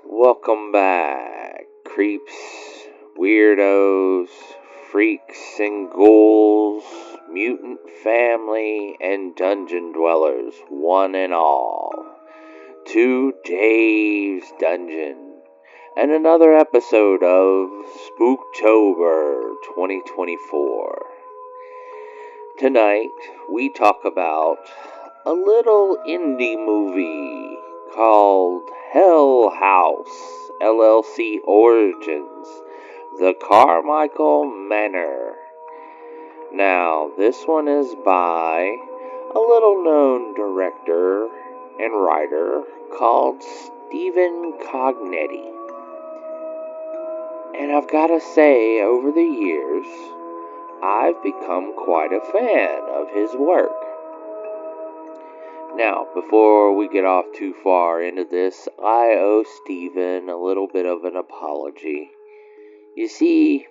Welcome back, creeps, weirdos, freaks and ghouls, mutant family, and dungeon dwellers, one and all, to Dave's Dungeon, and another episode of Spooktober 2024. Tonight, we talk about a little indie movie called Hell House, LLC Origins, the Carmichael Manor. Now, this one is by a little-known director and writer called Stephen Cognetti. And I've got to say, over the years, I've become quite a fan of his work. Now, before we get off too far into this, I owe Stephen a little bit of an apology. You see,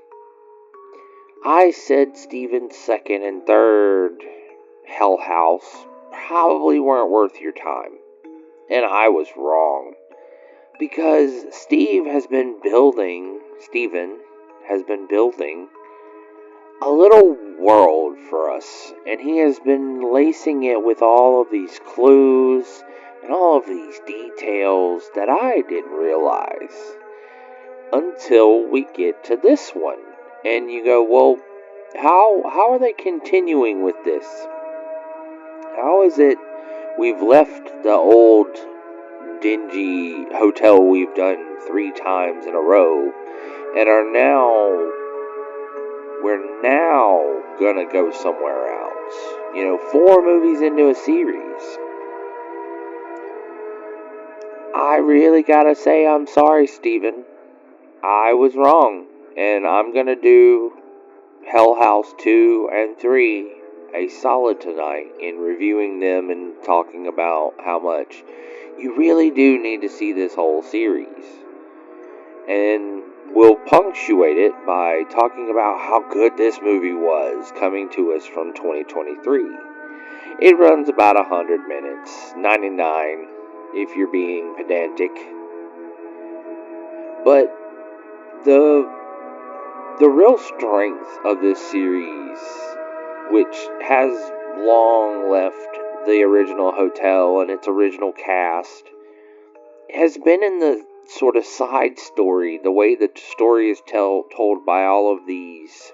I said Stephen's second and third Hell House probably weren't worth your time. And I was wrong. Because Stephen has been building a little world for us, and he has been lacing it with all of these clues and all of these details that I didn't realize until we get to this one. And you go, well, how are they continuing with this? How is it we've left the old dingy hotel we've done 3 times in a row and we're now gonna go somewhere else. 4 movies into a series. I really gotta say I'm sorry, Stephen. I was wrong. And I'm gonna do Hell House 2 and 3 a solid tonight in reviewing them and talking about how much you really do need to see this whole series. And we'll punctuate it by talking about how good this movie was, coming to us from 2023. It runs about 100 minutes, 99 if you're being pedantic. But the real strength of this series, which has long left the original hotel and its original cast, has been in the sort of side story, the way the story is told by all of these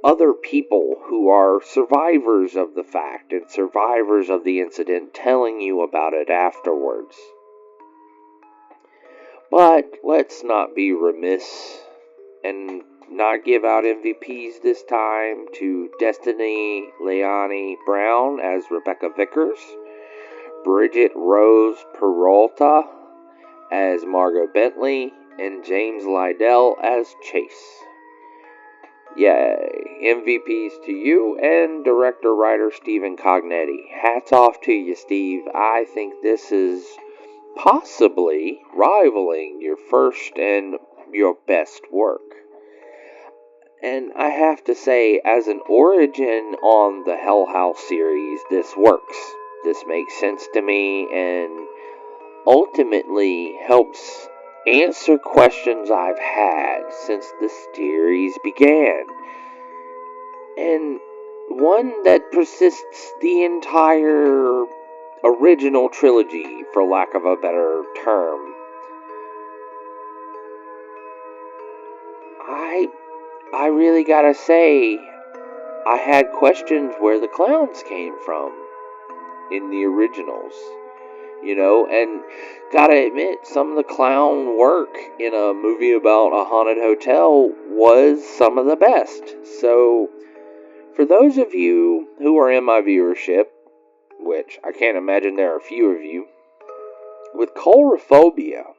other people who are survivors of the fact and survivors of the incident, telling you about it afterwards. But let's not be remiss and not give out MVPs this time to Destiny Leone Brown as Rebecca Vickers, Bridget Rose Peralta as Margot Bentley, and James Lydell as Chase. Yay! MVPs to you and director-writer Stephen Cognetti. Hats off to you, Steve. I think this is possibly rivaling your first and your best work. And I have to say, as an origin on the Hell House series, this works. This makes sense to me and ultimately helps answer questions I've had since the series began. And one that persists the entire original trilogy, for lack of a better term. I really gotta say, I had questions where the clowns came from in the originals. And gotta admit, some of the clown work in a movie about a haunted hotel was some of the best. So, for those of you who are in my viewership, which I can't imagine there are a few of you, with coulrophobia,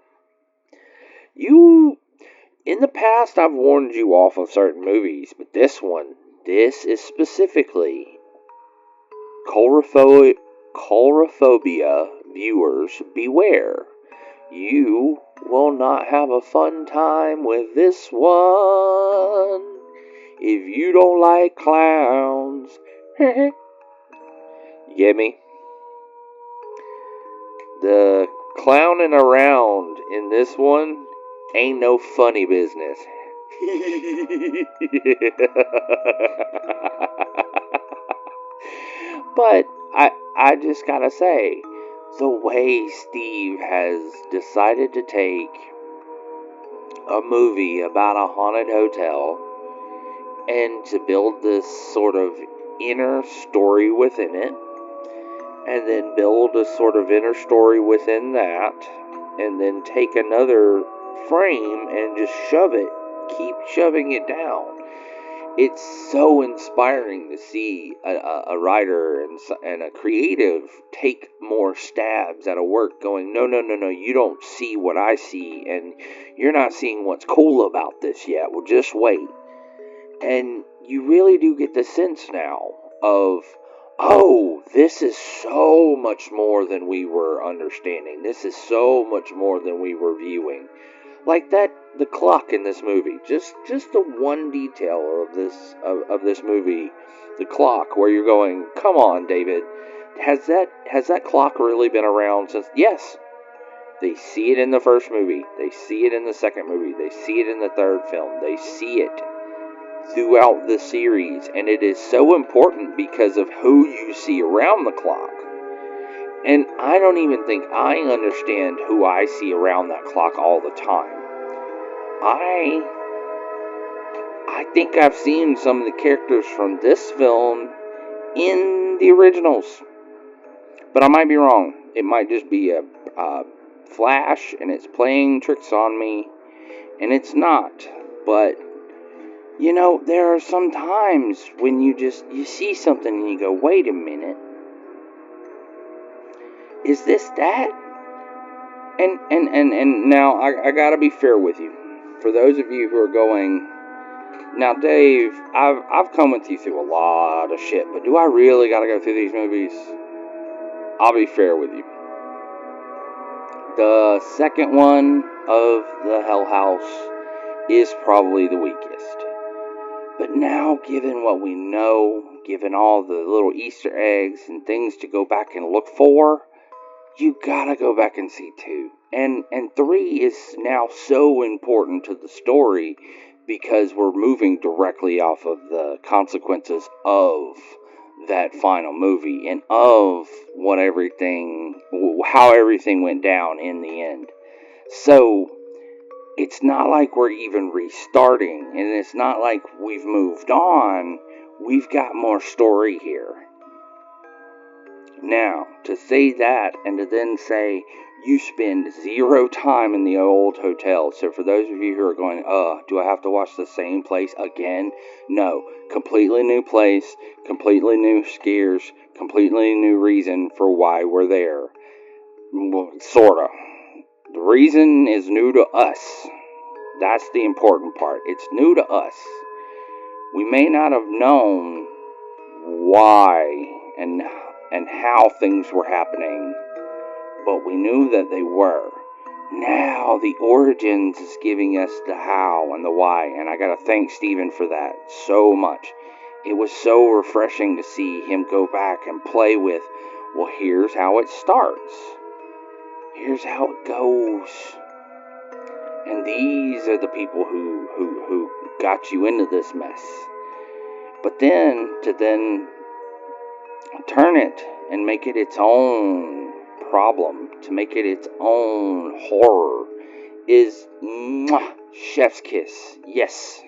in the past I've warned you off of certain movies, but this is specifically coulrophobia viewers, beware. You will not have a fun time with this one if you don't like clowns. You get me? The clowning around in this one ain't no funny business. But I just gotta say, the way Steve has decided to take a movie about a haunted hotel and to build this sort of inner story within it, and then build a sort of inner story within that, and then take another frame and just keep shoving it down. It's so inspiring to see a writer and a creative take more stabs at a work going, no, you don't see what I see, and you're not seeing what's cool about this yet. Well, just wait. And you really do get the sense now of, oh, this is so much more than we were understanding. This is so much more than we were viewing. Like the clock in this movie. Just the one detail of this movie, the clock, where you're going, come on, David. Has that clock really been around since? Yes. They see it in the first movie. They see it in the second movie. They see it in the third film. They see it throughout the series, and it is so important because of who you see around the clock. And I don't even think I understand who I see around that clock all the time. I think I've seen some of the characters from this film in the originals, but I might be wrong. It might just be a flash and it's playing tricks on me, and it's not. But you know, there are some times when you see something and you go, wait a minute, is this that? And now I gotta be fair with you. For those of you who are going, now Dave, I've come with you through a lot of shit, but do I really gotta go through these movies? I'll be fair with you. The second one of the Hell House is probably the weakest. But now, given what we know, given all the little Easter eggs and things to go back and look for, you gotta go back and see 2. And 3 is now so important to the story because we're moving directly off of the consequences of that final movie and of how everything went down in the end. So it's not like we're even restarting, and it's not like we've moved on. We've got more story here. Now, to say that, and to then say you spend 0 time in the old hotel. So for those of you who are going, do I have to watch the same place again? No. Completely new place, completely new scares, completely new reason for why we're there. Well, sorta. The reason is new to us. That's the important part. It's new to us. We may not have known why and how things were happening, but we knew that they were. Now the origins is giving us the how and the why, and I gotta thank Stephen for that so much. It was so refreshing to see him go back and play with, well, here's how it starts. Here's how it goes. And these are the people who got you into this mess. But then, to turn it and make it its own problem, to make it its own horror, is chef's kiss. Yes.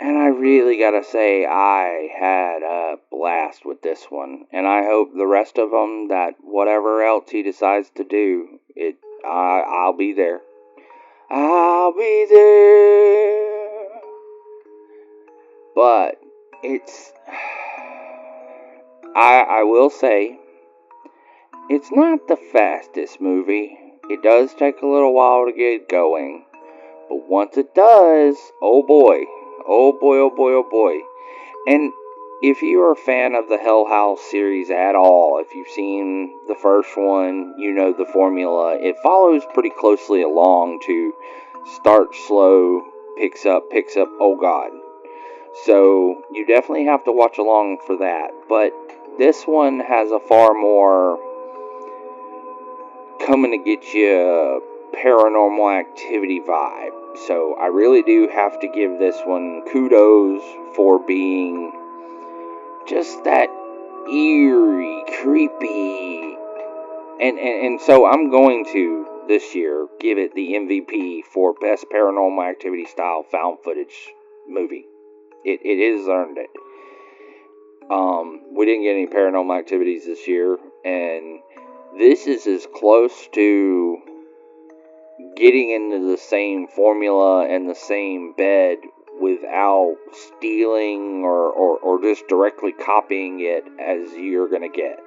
And I really gotta say, I had a blast with this one. And I hope the rest of them, that whatever else he decides to do, I'll be there. I'll be there. But it's, I will say, it's not the fastest movie. It does take a little while to get going. But once it does, oh boy. Oh boy, oh boy, oh boy. And if you're a fan of the Hell House series at all, if you've seen the first one, you know the formula. It follows pretty closely along to start slow, picks up, oh god. So you definitely have to watch along for that. But this one has a far more coming to get you a Paranormal Activity vibe. So I really do have to give this one kudos for being just that eerie, creepy. And so I'm going to, this year, give it the MVP for Best Paranormal Activity Style Found Footage Movie. It has earned it. We didn't get any Paranormal Activities this year, and this is as close to getting into the same formula and the same bed without stealing or just directly copying it as you're going to get.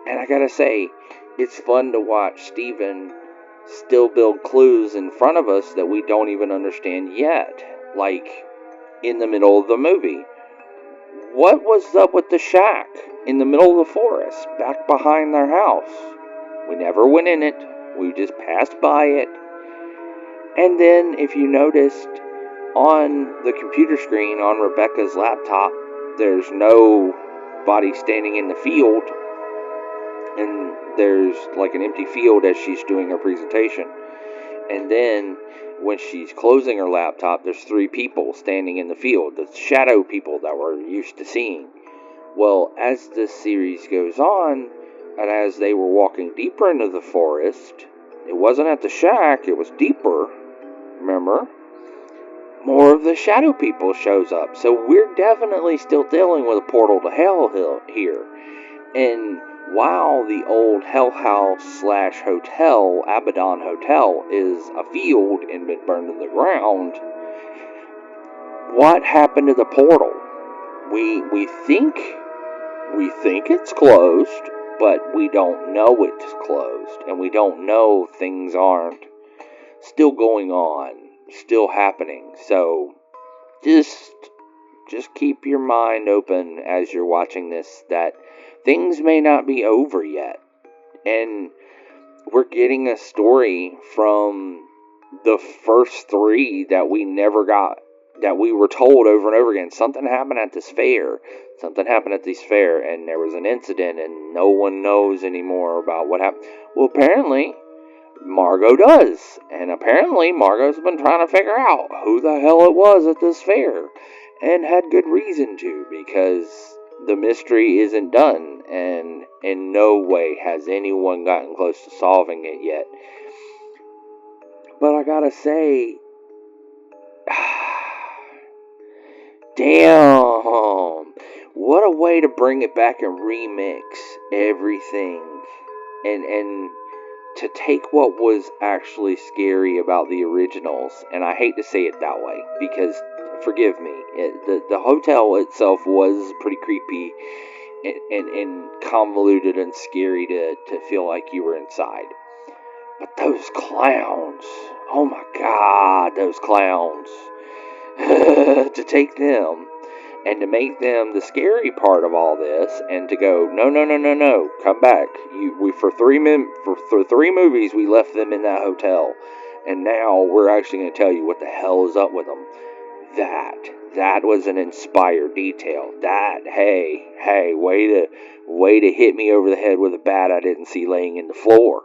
And I gotta say, it's fun to watch Stephen still build clues in front of us that we don't even understand yet. Like, in the middle of the movie. What was up with the shack in the middle of the forest, back behind their house? We never went in it. We just passed by it. And then, if you noticed, on the computer screen on Rebecca's laptop, there's nobody standing in the field. And there's like an empty field as she's doing her presentation. And then when she's closing her laptop, there's 3 people standing in the field, the shadow people that we're used to seeing. Well, as this series goes on, and as they were walking deeper into the forest, it wasn't at the shack, it was deeper, remember? More of the shadow people shows up. So we're definitely still dealing with a portal to hell here. And while the old Hell House / hotel, Abaddon Hotel, is a field and been burned to the ground, what happened to the portal? We think it's closed, but we don't know it's closed, and we don't know things aren't still going on, still happening. So just keep your mind open as you're watching this, that things may not be over yet. And we're getting a story from the first 3 that we never got, that we were told over and over again. Something happened at this fair. Something happened at this fair, and there was an incident, and no one knows anymore about what happened. Well, apparently, Margot does. And apparently, Margot's been trying to figure out who the hell it was at this fair. And had good reason to, because the mystery isn't done, and in no way has anyone gotten close to solving it yet. But I gotta say, damn, what a way to bring it back and remix everything, and to take what was actually scary about the originals, and I hate to say it that way, because, forgive me, the hotel itself was pretty creepy and convoluted and scary to feel like you were inside. But those clowns, oh my god, those clowns, to take them and to make them the scary part of all this, and to go, no, come back. For 3 movies we left them in that hotel, and now we're actually going to tell you what the hell is up with them. That was an inspired detail. That, hey, way to hit me over the head with a bat I didn't see laying in the floor.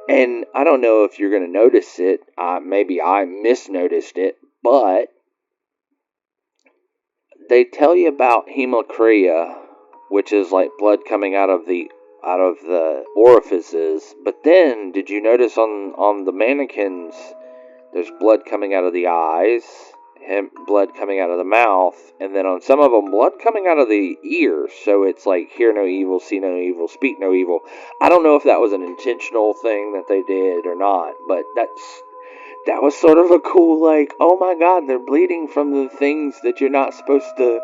And I don't know if you're going to notice it. Maybe I misnoticed it, but they tell you about hemochrenia, which is like blood coming out of the orifices. But then, did you notice on the mannequins, there's blood coming out of the eyes, blood coming out of the mouth, and then on some of them, blood coming out of the ears. So it's like, hear no evil, see no evil, speak no evil. I don't know if that was an intentional thing that they did or not, but that was sort of a cool, like, oh my god, they're bleeding from the things that you're not supposed to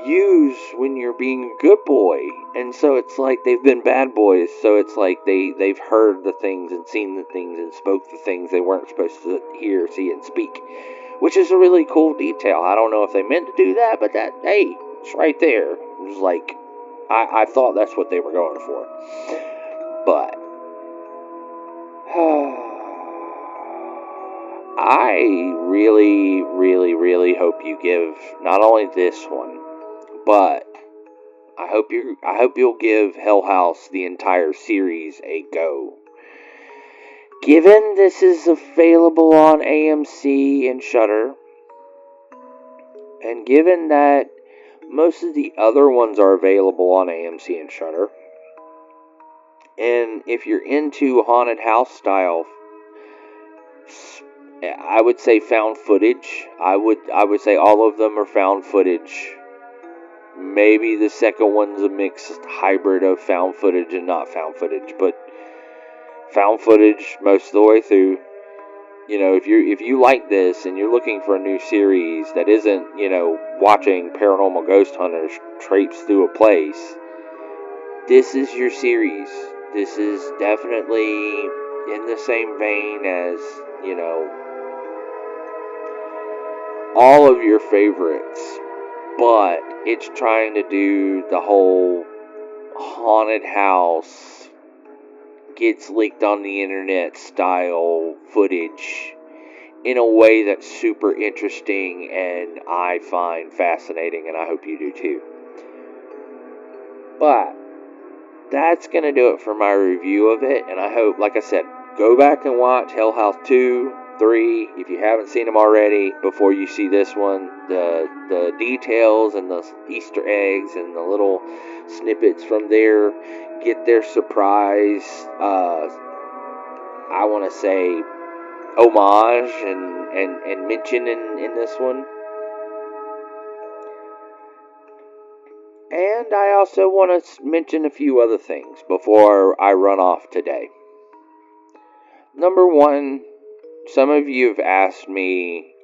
use when you're being a good boy. And so it's like they've been bad boys, so it's like they've heard the things and seen the things and spoke the things they weren't supposed to hear, see, and speak, which is a really cool detail. I don't know if they meant to do that, but that, hey, it's right there. It was like, I thought that's what they were going for. But I really hope you give not only this one, but I hope you'll give Hell House the entire series a go. Given this is available on AMC and Shudder, and given that most of the other ones are available on AMC and Shudder, and if you're into haunted house style, I would say found footage. I would say all of them are found footage. Maybe the second one's a mixed hybrid of found footage and not found footage, but found footage most of the way through. You know, if you like this and you're looking for a new series that isn't, watching paranormal ghost hunters traipse through a place, this is your series. This is definitely in the same vein as, all of your favorites, but it's trying to do the whole haunted house gets leaked on the internet style footage in a way that's super interesting and I find fascinating, and I hope you do too. But that's going to do it for my review of it, and I hope, like I said, go back and watch Hell House 2, 3, if you haven't seen them already, before you see this one. The details and the Easter eggs and the little snippets from there get their surprise, I want to say, homage and mention in this one. And I also want to mention a few other things before I run off today. Number one, some of you have asked me,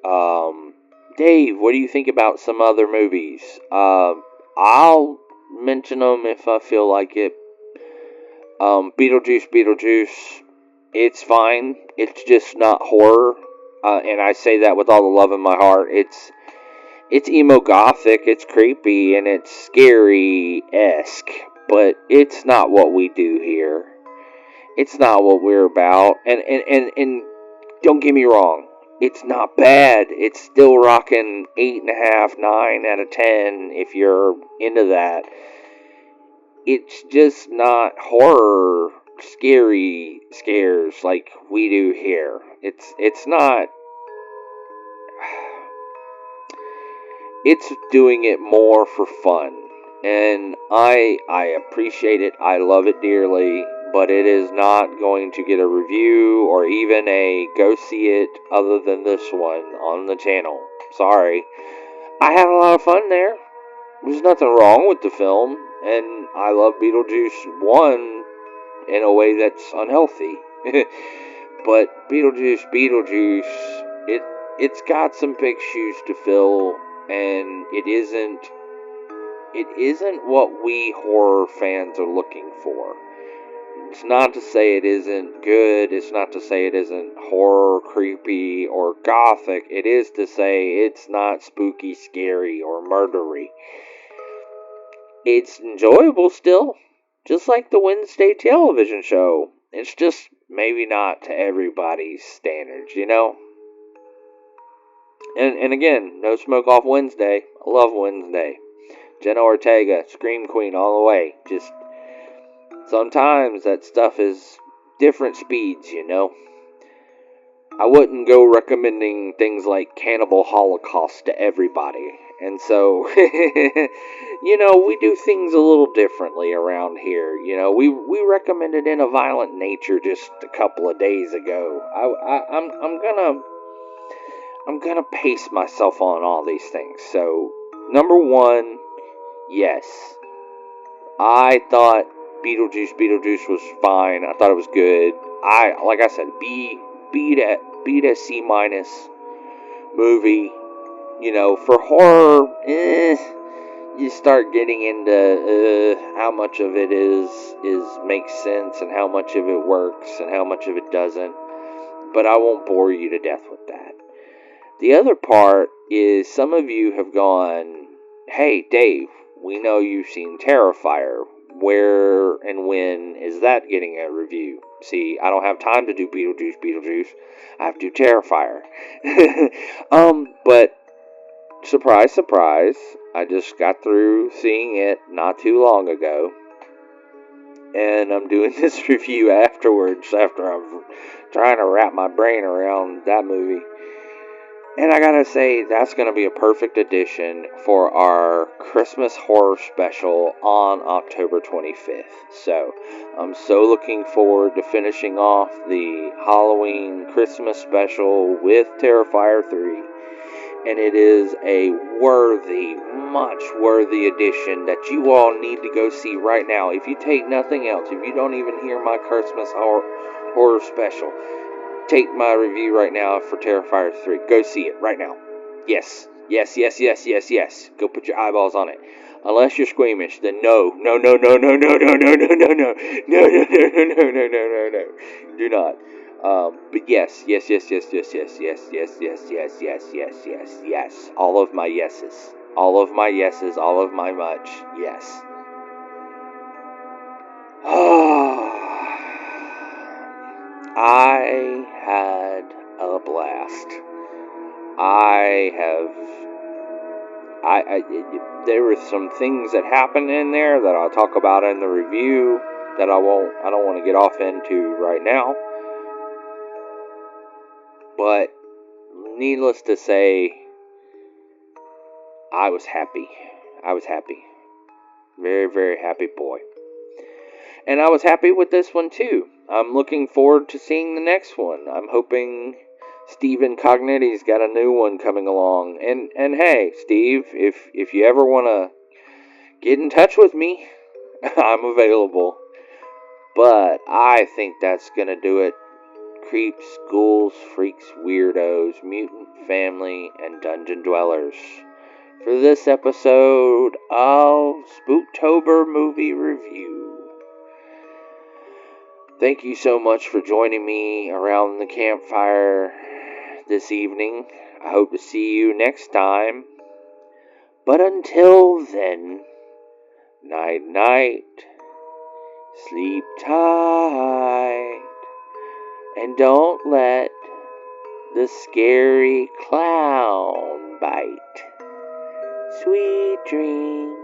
Dave, what do you think about some other movies? I'll mention them if I feel like it. Beetlejuice, it's fine. It's just not horror. And I say that with all the love in my heart. It's emo gothic, it's creepy, and it's scary-esque, but it's not what we do here. It's not what we're about, and don't get me wrong, it's not bad. It's still rocking 8.5, 9 out of 10 if you're into that. It's just not horror, scary scares like we do here. It's not... It's doing it more for fun, and I appreciate it. I love it dearly, but it is not going to get a review or even a go see it other than this one on the channel. Sorry. I had a lot of fun there. There's nothing wrong with the film, and I love Beetlejuice 1 in a way that's unhealthy. But Beetlejuice, it's got some big shoes to fill. And it isn't what we horror fans are looking for. It's not to say it isn't good. It's not to say it isn't horror, creepy, or gothic. It is to say it's not spooky, scary, or murdery. It's enjoyable still, just like the Wednesday television show. It's just maybe not to everybody's standards, And again, no smoke off Wednesday. I love Wednesday. Jenna Ortega, Scream Queen all the way. Just sometimes that stuff is different speeds, I wouldn't go recommending things like Cannibal Holocaust to everybody. And so, we do things a little differently around here. We recommended In a Violent Nature just a couple of days ago. I'm gonna pace myself on all these things. So, number one, yes. I thought Beetlejuice was fine. I thought it was good. Like I said, beat a C- movie. For horror, you start getting into how much of it is makes sense and how much of it works and how much of it doesn't. But I won't bore you to death with that. The other part is some of you have gone, hey, Dave, we know you've seen Terrifier. Where and when is that getting a review? See, I don't have time to do Beetlejuice. I have to do Terrifier. But surprise, I just got through seeing it not too long ago. And I'm doing this review afterwards, after I'm trying to wrap my brain around that movie. And I gotta say, that's gonna be a perfect addition for our Christmas horror special on October 25th. So, I'm so looking forward to finishing off the Halloween Christmas special with Terrifier 3. And it is a much worthy addition that you all need to go see right now. If you take nothing else, if you don't even hear my Christmas horror special, take my review right now for Terrifier 3. Go see it right now. Yes. Yes. Go put your eyeballs on it. Unless you're squeamish, then no. Do not. But yes. All of my yeses. All of my yeses. All of my much. Yes. I had a blast. There were some things that happened in there that I'll talk about in the review that I don't want to get off into right now. But needless to say, I was happy. Very, very happy boy. And I was happy with this one too. I'm looking forward to seeing the next one. I'm hoping Stephen Cognetti's got a new one coming along. And hey, Steve, if you ever want to get in touch with me, I'm available. But I think that's going to do it. Creeps, ghouls, freaks, weirdos, mutant family, and dungeon dwellers, for this episode of Spooktober Movie Review. Thank you so much for joining me around the campfire this evening. I hope to see you next time. But until then, night night, sleep tight, and don't let the scary clown bite. Sweet dreams.